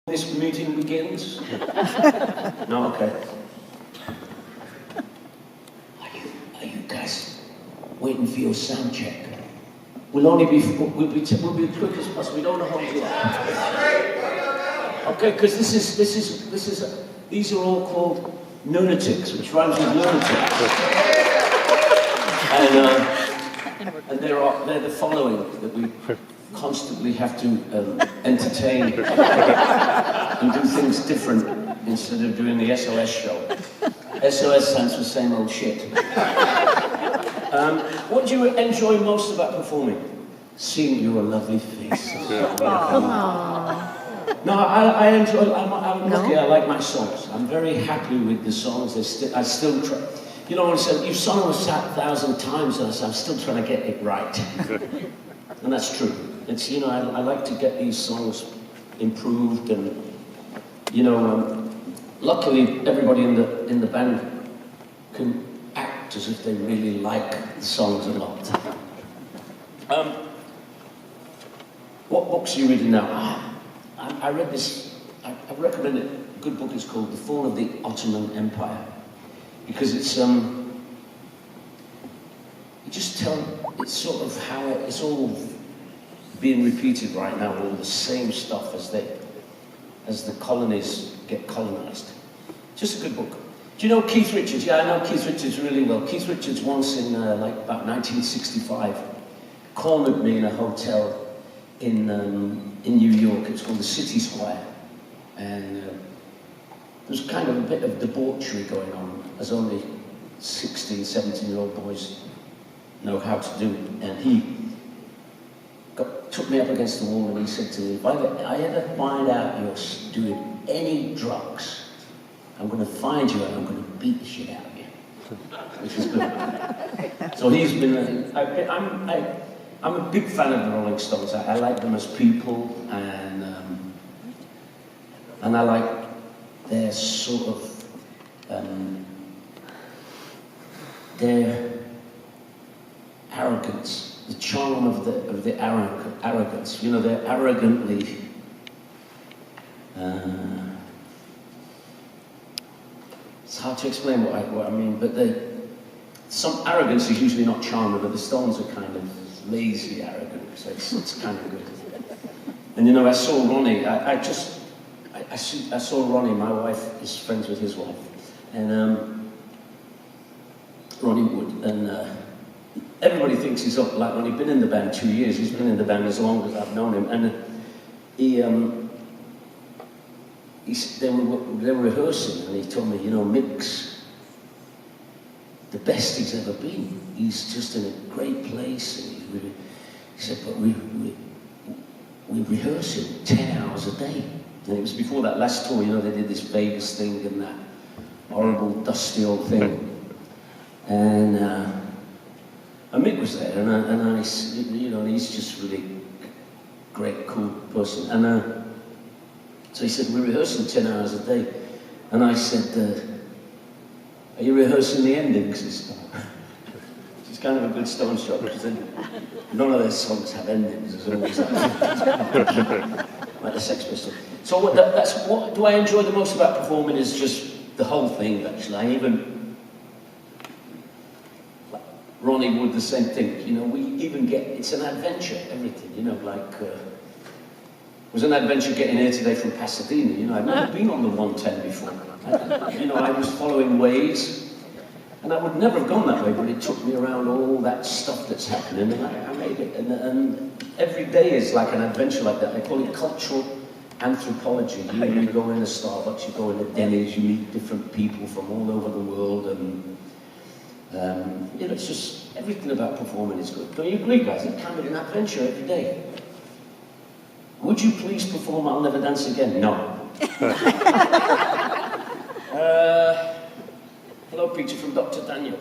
This meeting begins? No, okay. Are you guys waiting for your sound check? We'll be as quick as possible. We don't want to hold you up. Okay, because these are all called lunatics, which rhymes with lunatics. And they're the following that we constantly have to entertain and do things different instead of doing the SOS show. SOS stands for same old shit. What do you enjoy most about performing? Seeing your lovely face. No, I enjoy. I'm lucky. I like my songs. I'm very happy with the songs. I still try. You know what I said? You've sung them 1,000 times, and I'm still trying to get it right. And that's true. It's, you know, I like to get these songs improved, and you know, luckily everybody in the band can act as if they really like the songs a lot. What books are you reading now? I read this. I recommend it. A good book is called The Fall of the Ottoman Empire, because it's you just tell. It's sort of how it's all being repeated right now, all the same stuff as the colonies get colonized. Just a good book. Do you know Keith Richards? Yeah, I know Keith Richards really well. Keith Richards once in like about 1965 cornered me in a hotel in New York. It's called the City Square, and there was kind of a bit of debauchery going on, as only 16, 17-year-old boys know how to do, and he took me up against the wall and he said to me, if I ever find out you're doing any drugs, I'm going to find you and I'm going to beat the shit out of you. Which is good. So he's been, I'm a big fan of the Rolling Stones. I like them as people, and I like their sort of, their arrogance. The charm of the arrogance. You know, they're arrogantly it's hard to explain what I mean, but some arrogance is usually not charming, but the Stones are kind of lazy arrogant, so it's kind of good. And you know, I saw Ronnie. I saw Ronnie. My wife is friends with his wife, and Ronnie Wood, and. Everybody thinks he's up, like when he'd been in the band 2 years, he's been in the band as long as I've known him, and they were rehearsing, and he told me, you know, Mick's the best he's ever been. He's just in a great place, and he said, but we rehearse him 10 hours a day. And it was before that last tour, you know, they did this Vegas thing and that horrible, dusty old thing, and Mick was there, and I, you know, he's just really great, cool person. And so he said, we're rehearsing 10 hours a day. And I said, are you rehearsing the endings? It's kind of a good Stones job, because none of their songs have endings. There's always like the Sex Pistols. So what do I enjoy the most about performing is just the whole thing, actually. Ronnie Wood, the same thing, you know, we even it's an adventure, everything, you know, like, it was an adventure getting here today from Pasadena, you know, I've never been on the 110 before, you know, I was following ways, and I would never have gone that way, but it took me around all that stuff that's happening, and I made it, and every day is like an adventure like that. I call it cultural anthropology. You know, you go in a Starbucks, you go in a Denny's, you meet different people from all over the world, and you know, it's just, everything about performing is good. Don't you agree, guys? It can be an adventure every day. Would you please perform I'll Never Dance Again? No. Hello, Peter, from Dr. Daniel.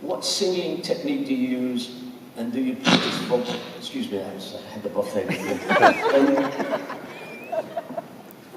What singing technique do you use, and do you practice vocal? Excuse me, I had the buffet.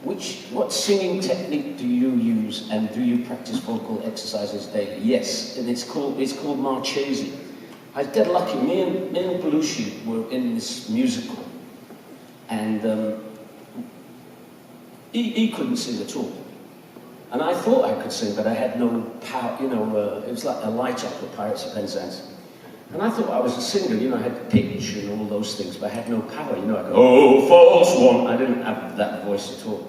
What singing technique do you use, and do you practice vocal exercises daily? Yes, and it's called Marchese. I was dead lucky. Me and Belushi were in this musical, and he couldn't sing at all. And I thought I could sing, but I had no power, you know, it was like a light up with Pirates of Penzance. And I thought I was a singer, you know, I had pitch and all those things, but I had no power, you know, I go, oh, false one. I didn't have that voice at all.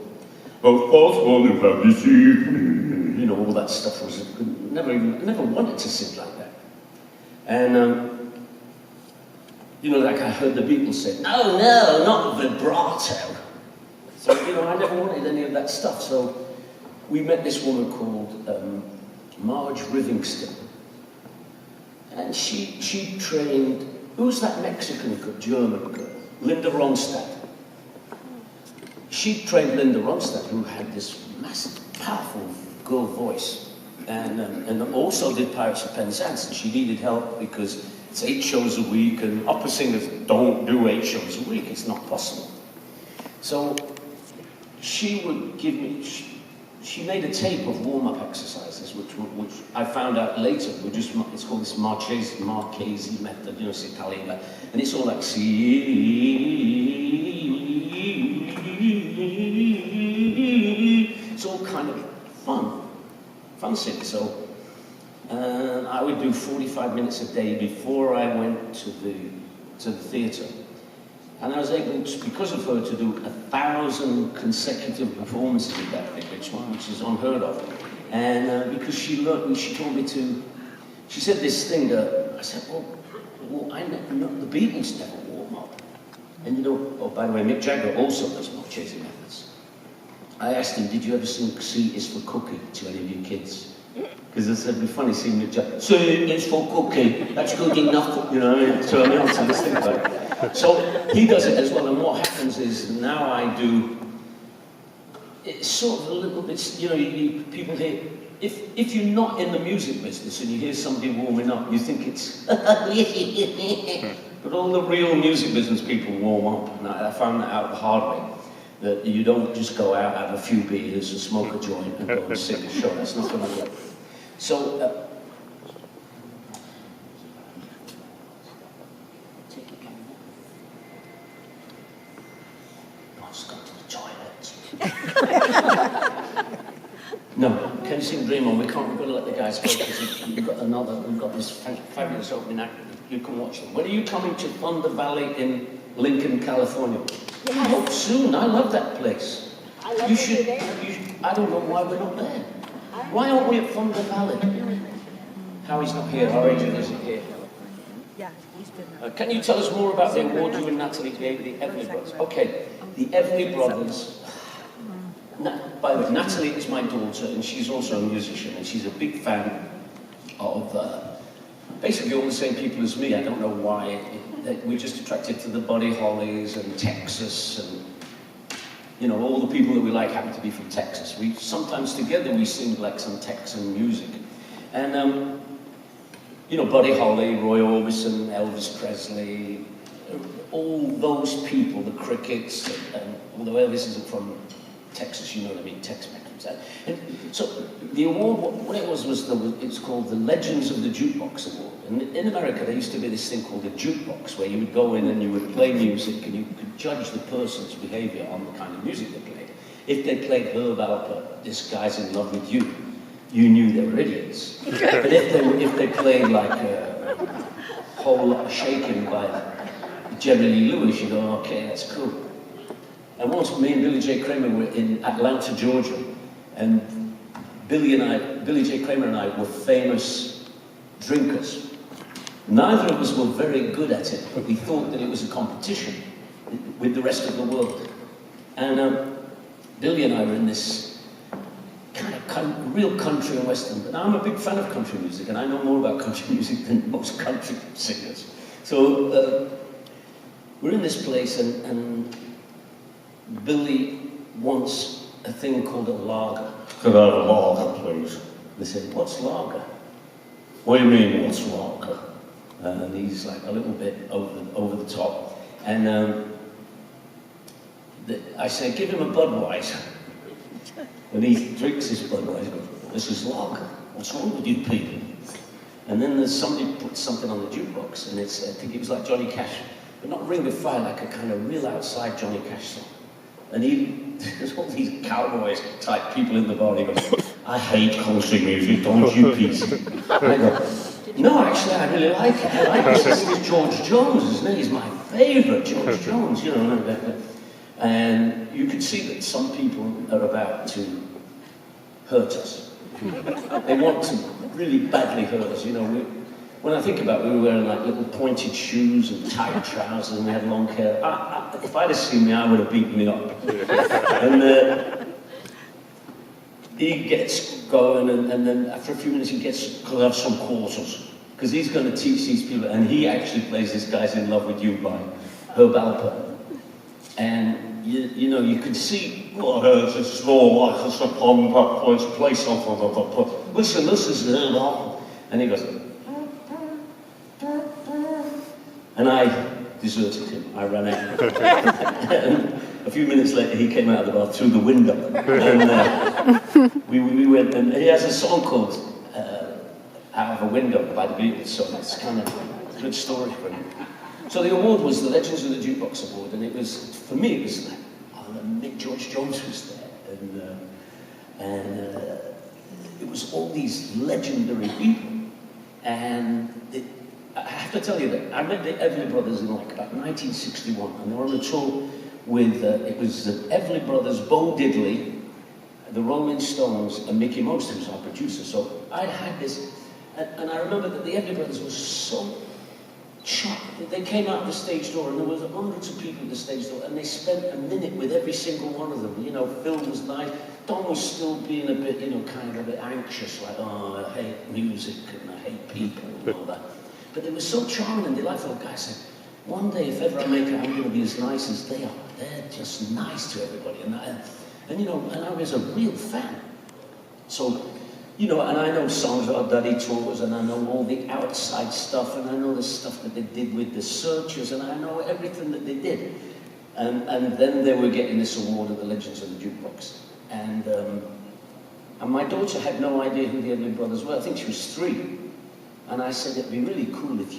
Oh, false one, you have deceived me. You know, all that stuff was, never wanted to sing like that. And, you know, like I heard the Beatles say, oh no, not vibrato. So, you know, I never wanted any of that stuff. So we met this woman called Marge Rivingston. And she trained, who's that Mexican girl, German girl? Linda Ronstadt. She trained Linda Ronstadt, who had this massive, powerful girl voice. And also did Pirates of Penzance. And she needed help because it's 8 shows a week, and opera singers don't do 8 shows a week. It's not possible. So she would give me, she made a tape of warm-up exercises, which I found out later were just, it's called this Marchese method, you know, it's Italian, and it's all like, it's all kind of fun singing. So I would do 45 minutes a day before I went to the theatre. And I was able to, because of her, to do 1,000 consecutive performances of that thing, which is unheard of. And because she told me to, she said this thing, I said, well, I never, the Beatles never warm up. And you know, oh, by the way, Mick Jagger also does Marchese methods. I asked him, did you ever sing C is for Cookie to any of your kids? Because I said, it'd be funny seeing Mick Jagger, C is for Cookie, that's good enough, you know, and turn me on to this thing about it. So he does it as well, and what happens is now I do, it's sort of a little bit, you know, people hear, if you're not in the music business and you hear somebody warming up, you think it's, but all the real music business people warm up, and I found that out the hard way, that you don't just go out, have a few beers and smoke a joint and go and sing a show. That's not going to work. So, no, can you sing Dream On? We've got to let the guys go because we've got this fabulous opening act. You can watch them. When are you coming to Thunder Valley in Lincoln, California? I hope soon. I love that place. I love it there. I don't know why we're not there. Why aren't we at Thunder Valley? Howie's not here. Our agent isn't here. Yeah, he's been. Can you tell us more about the award you and Natalie gave the Everly Brothers? Okay, the Everly Brothers. By the way, Natalie is my daughter, and she's also a musician, and she's a big fan of basically all the same people as me. I don't know why. We're just attracted to the Buddy Hollys and Texas, and you know, all the people that we like happen to be from Texas. We sometimes together we sing like some Texan music, and you know, Buddy Holly, Roy Orbison, Elvis Presley, all those people, the Crickets, and although Elvis isn't from Texas, you know what I mean, Tex-Mex. And so the award, what it was it's called the Legends of the Jukebox Award. And in America, there used to be this thing called a jukebox, where you would go in and you would play music, and you could judge the person's behavior on the kind of music they played. If they played Herb Alpert, This Guy's in Love with You, you knew they were idiots. But if they played like a Whole Lot of Shaking by Jerry Lee Lewis, you go, okay, that's cool. And once me and Billy J. Kramer were in Atlanta, Georgia, and Billy J. Kramer and I were famous drinkers. Neither of us were very good at it, but we thought that it was a competition with the rest of the world. And Billy and I were in this kind of real country and western, but I'm a big fan of country music, and I know more about country music than most country singers. So we're in this place, and Billy wants a thing called a lager. Could I have a lager, please? They said, what's lager? What do you mean, what's lager? And he's like a little bit over the top. And I say, give him a Budweiser. And he drinks his Budweiser. He goes, this is lager. What's wrong with you people? And then there's somebody put something on the jukebox, and it's, I think it was like Johnny Cash, but not Ring of Fire, like a kind of real outside Johnny Cash song. And there's all these cow cowboys type people in the bar. He goes, I hate country music, don't you, Pete? And I go, no, actually, I really like it. I like it. This is George Jones, isn't it? He's my favourite, George Jones, you know. And you could see that some people are about to hurt us. They want to really badly hurt us, you know. When I think about it, we were wearing like little pointed shoes and tight trousers and we had long hair. If I'd have seen me, I would have beaten me up. And he gets going and then after a few minutes he gets, because I have some quarters. Because he's going to teach these people, and he actually plays This Guy's in Love with You by Herb Alpert. And you know, you could see, it's a small, like it's a place, play something, listen, this is Herb Alpert. And he goes, and I deserted him. I ran out. And a few minutes later, he came out of the bar through the window. And we went, and he has a song called Out of a Window by the Beatles, so it's kind of a good story for him. So the award was the Legends of the Jukebox Award, and it was, for me, it was like, Mick George Jones was there, and it was all these legendary people, and I have to tell you that I met the Everly Brothers in like about 1961, and they were on a tour with, it was the Everly Brothers, Bo Diddley, the Rolling Stones, and Mickey Most, who was our producer. So I had this, and I remember that the Everly Brothers were so shocked. They came out the stage door, and there was hundreds of people at the stage door, and they spent a minute with every single one of them. You know, Phil was nice, Don was still being a bit, you know, kind of a bit anxious, like, oh, I hate music, and I hate people, and all that. But they were so charming and delightful. The guy said, one day, if ever I make it, I'm going to be as nice as they are. They're just nice to everybody. And you know, and I was a real fan. So, you know, and I know songs about Daddy Tours, and I know all the outside stuff, and I know the stuff that they did with the Searchers, and I know everything that they did. And then they were getting this award of the Legends of the Jukebox. And my daughter had no idea who the Everly Brothers were. I think she was 3. And I said, it'd be really cool if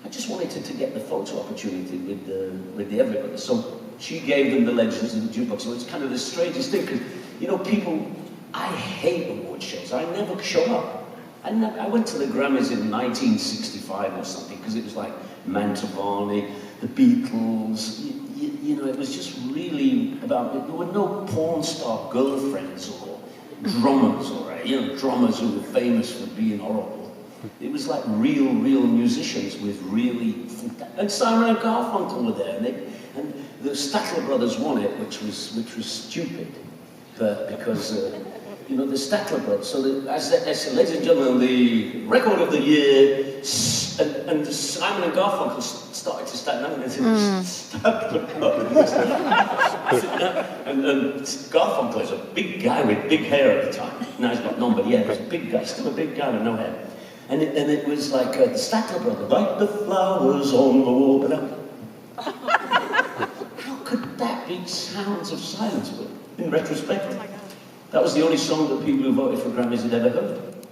I just wanted to get the photo opportunity with the Everly Brothers. So she gave them the Legends of the Jukebox. So it's kind of the strangest thing, because, you know, people, I hate award shows. I never show up. I went to the Grammys in 1965 or something, because it was like Mantovani, the Beatles, you know, it was just really about, there were no porn star girlfriends or drummers or, you know, drummers who were famous for being horrible. It was like real musicians with really, and Simon and Garfunkel were there, and the Statler Brothers won it, which was stupid, but because you know, the Statler Brothers. So as ladies and gentlemen, the record of the year, and Simon and Garfunkel started to stand up and said, Statler Brothers. and Garfunkel is a big guy with big hair at the time. Now he's got none, but yeah, he's a big guy, still a big guy with no hair. And it was like the Statler Brothers, like the flowers on the wall. How could that be Sounds of Silence? But in retrospect, that was the only song that people who voted for Grammys had ever heard.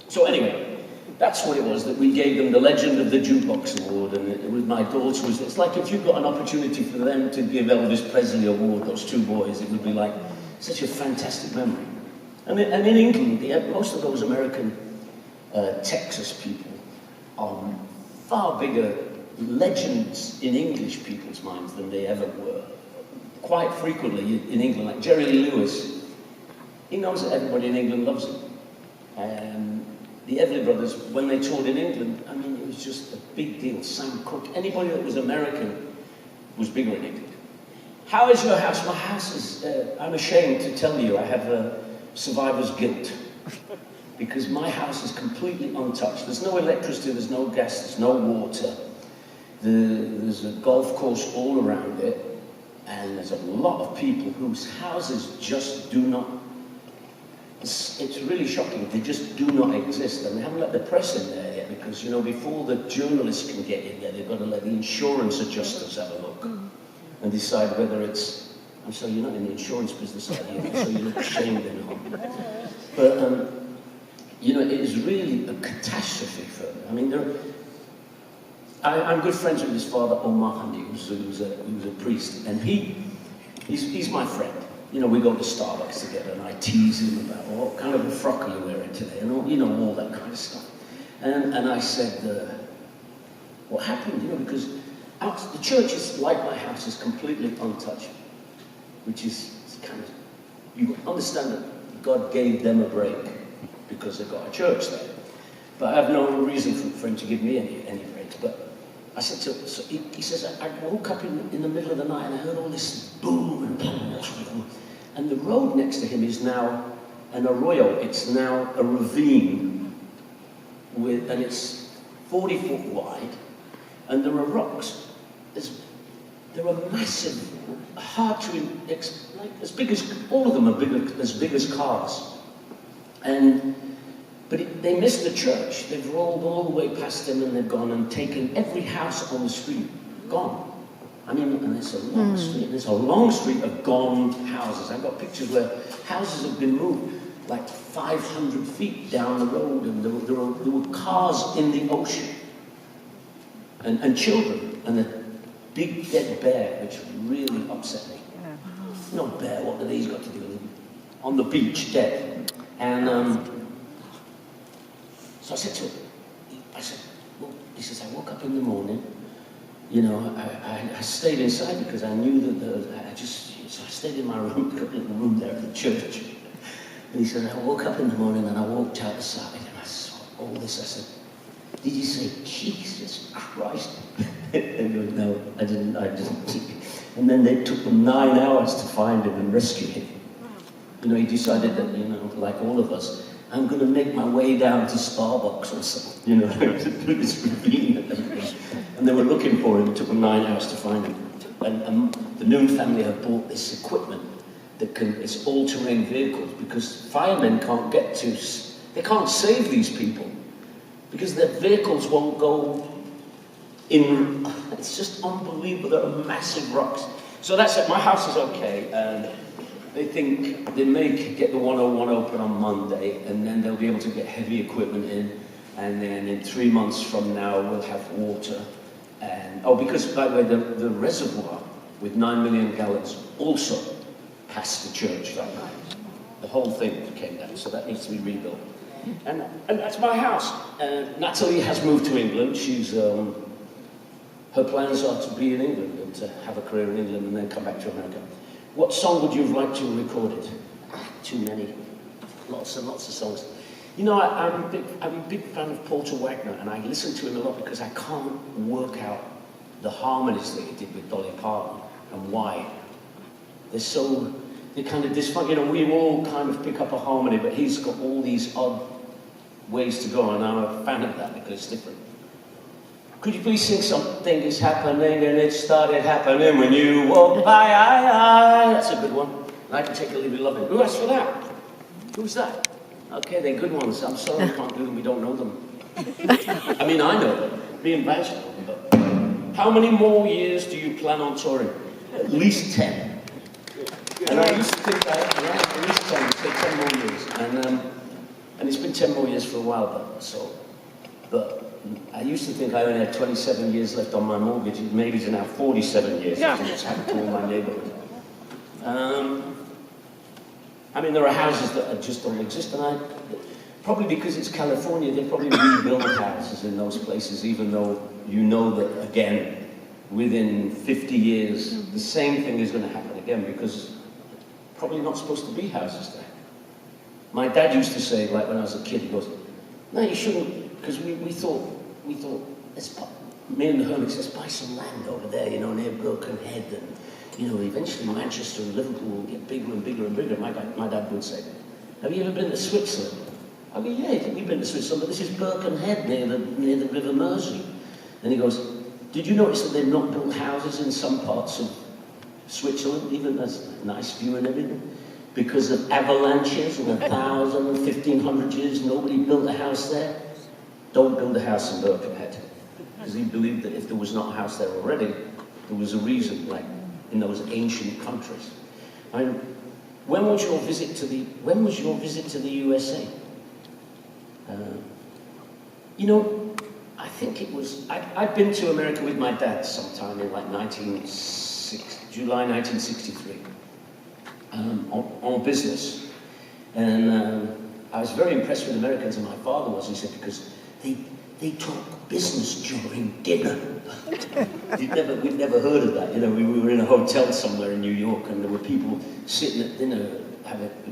So anyway, that's what it was, that we gave them the Legend of the Jukebox Award, and it was my daughter. It's like if you got an opportunity for them to give Elvis Presley Award, those 2 boys, it would be like such a fantastic memory. And in England, most of those American Texas people are far bigger legends in English people's minds than they ever were. Quite frequently in England, like Jerry Lee Lewis, he knows that everybody in England loves him. And the Everly Brothers, when they toured in England, I mean, it was just a big deal. Sam Cooke, anybody that was American was bigger in England. How is your house? My house is, I'm ashamed to tell you, I have a survivor's guilt. Because my house is completely untouched. There's no electricity, there's no gas, there's no water. There's a golf course all around it, and there's a lot of people whose houses just do not, it's really shocking, they just do not exist. And they haven't let the press in there yet, because, you know, before the journalists can get in there, they've got to let the insurance adjusters have a look and decide whether it's, I'm sorry, you're not in the insurance business, are you? So you look ashamed in home. But, you know, it is really a catastrophe for them. I mean, I'm good friends with his father, Omar Hamdi, who's a priest, and he's my friend. you know, we go to Starbucks together and I tease him about what kind of a frock are you wearing today, and all, you know, all that kind of stuff. And I said, what happened, you know, because the church is, like my house, is completely untouched, which is kind of, you understand that God gave them a break because they've got a church there. But I have no reason for him to give me any breaks. But I said to him, so he says, I woke up in the middle of the night and I heard all this boom and boom. And the road next to him is now an arroyo. It's now a ravine, and it's 40 foot wide. And there are rocks. There are massive, hard to like as big as, all of them are as big as cars. But they missed the church. They've rolled all the way past them and they've gone and taken every house on the street. Gone. I mean, and it's a long street. There's a long street of gone houses. I've got pictures where houses have been moved like 500 feet down the road, and there were cars in the ocean. And children, and a big dead bear, which really upset me. No bear, what do these got to do with it? On the beach, dead. And so I said to him, well, he says, I woke up in the morning, you know, I stayed inside because I knew that so I stayed in my room, got a little room there at the church. And he said, I woke up in the morning and I walked outside and I saw all this. I said, did you say, Jesus Christ? And he goes, no, I didn't. And then they took them 9 hours to find him and rescue him. You know, he decided that, you know, like all of us, I'm going to make my way down to Starbucks or something, you know, to do this ravine. And they were looking for him. It took them 9 hours to find him. And the Noone family have bought this equipment that it's all-terrain vehicles, because firemen can't get to, they can't save these people because their vehicles won't go in. It's just unbelievable. There are massive rocks. So that's it. My house is okay. And they think they may get the 101 open on Monday, and then they'll be able to get heavy equipment in. And then in 3 months from now, we'll have water. And because, by the way, the reservoir with 9 million gallons also passed the church that night. The whole thing came down, so that needs to be rebuilt. And that's my house. Natalie has moved to England. She's her plans are to be in England and to have a career in England and then come back to America. What song would you have liked to have recorded? Too many. Lots and lots of songs. You know, I'm a big fan of Porter Wagner, and I listen to him a lot because I can't work out the harmonies that he did with Dolly Parton and why. They're kind of dysfunctional. You know, we all kind of pick up a harmony, but he's got all these odd ways to go, and I'm a fan of that because it's different. Could you please sing Something Is Happening and It Started Happening When You Walk By? That's a good one. And I Can Take a Leave It Loving. Who asked for that? Who's that? Okay, they're good ones. I'm sorry we can't do them. We don't know them. I mean, I know them. Me and Vance know them. But how many more years do you plan on touring? At least 10. And I used to think at least 10, say 10 more years. And it's been 10 more years for a while, but I used to think I only had 27 years left on my mortgage. Maybe it's now 47 years. Yeah. What's happened to all my neighborhood. I mean, there are houses that just don't exist, and probably because it's California, they probably rebuild houses in those places, even though you know that, again, within 50 years, the same thing is going to happen again, because probably not supposed to be houses there. My dad used to say, like when I was a kid, he goes, no, you shouldn't, because we thought, me and the Hermits, let's buy some land over there, you know, near Birkenhead, and, you know, eventually Manchester and Liverpool will get bigger and bigger and bigger. My dad would say, have you ever been to Switzerland? I go, yeah, we've been to Switzerland, but this is Birkenhead near the River Mersey. And he goes, did you notice that they've not built houses in some parts of Switzerland, even there's a nice view and everything? Because of avalanches in 1,000, 1,500 years, nobody built a house there. Don't build a house in Birkenhead. Because he believed that if there was not a house there already, there was a reason, like in those ancient countries. I mean, when was your visit to the USA? You know, I think it was, I'd been to America with my dad sometime in like July 1963. on business. And I was very impressed with Americans, and my father was, he said, because they talk business during dinner. We'd never heard of that. You know, we were in a hotel somewhere in New York, and there were people sitting at dinner,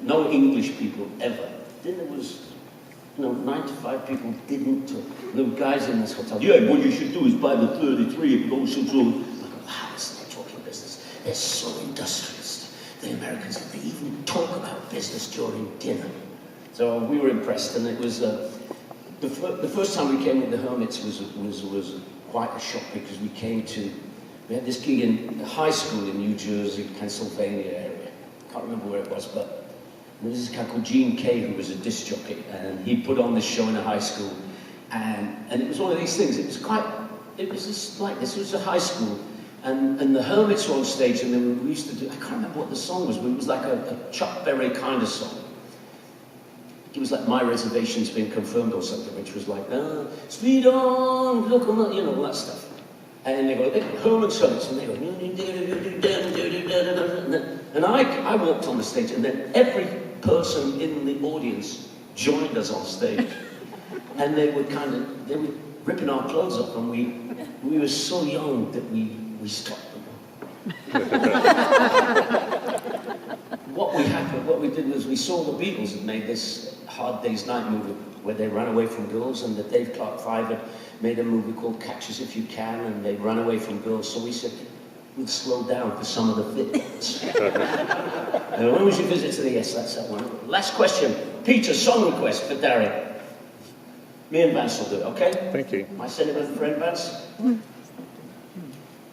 no English people ever. Dinner was, 9 to 5 people didn't talk. And there were guys in this hotel, yeah, what you should do is buy the 33 and go so. I go, wow, listen, they're talking business. They're so industrialist. The Americans, they even talk about business during dinner. So we were impressed, and it was the first time we came with the Hermits was quite a shock, because we had this gig in a high school in New Jersey, Pennsylvania area. Can't remember where it was, but there was this guy called Gene Kay who was a disc jockey, and he put on this show in a high school, and it was one of these things. This was a high school, and the Hermits were on stage, and then we used to do, I can't remember what the song was, but it was like a Chuck Berry kind of song. It was like My Reservation's Been Confirmed or something, which was like, speed on, look on, all that stuff. And they go, Herman's Hermits, and they go, and I walked on the stage, and then every person in the audience joined us on stage. And they were ripping our clothes off, and we were so young that we stopped them. What we did was we saw the Beatles had made this Hard Day's Night movie where they ran away from girls, and that Dave Clark 5 had made a movie called Catch Us If You Can, and they ran away from girls. So we said we'd slow down for some of the fits. And when was your visit to the Yes? That's that one. Last question. Peter, song request for Darren. Me and Vance will do it, okay? Thank you. My sentimental friend Vance. Do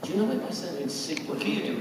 you know what my sentimental? What do you do?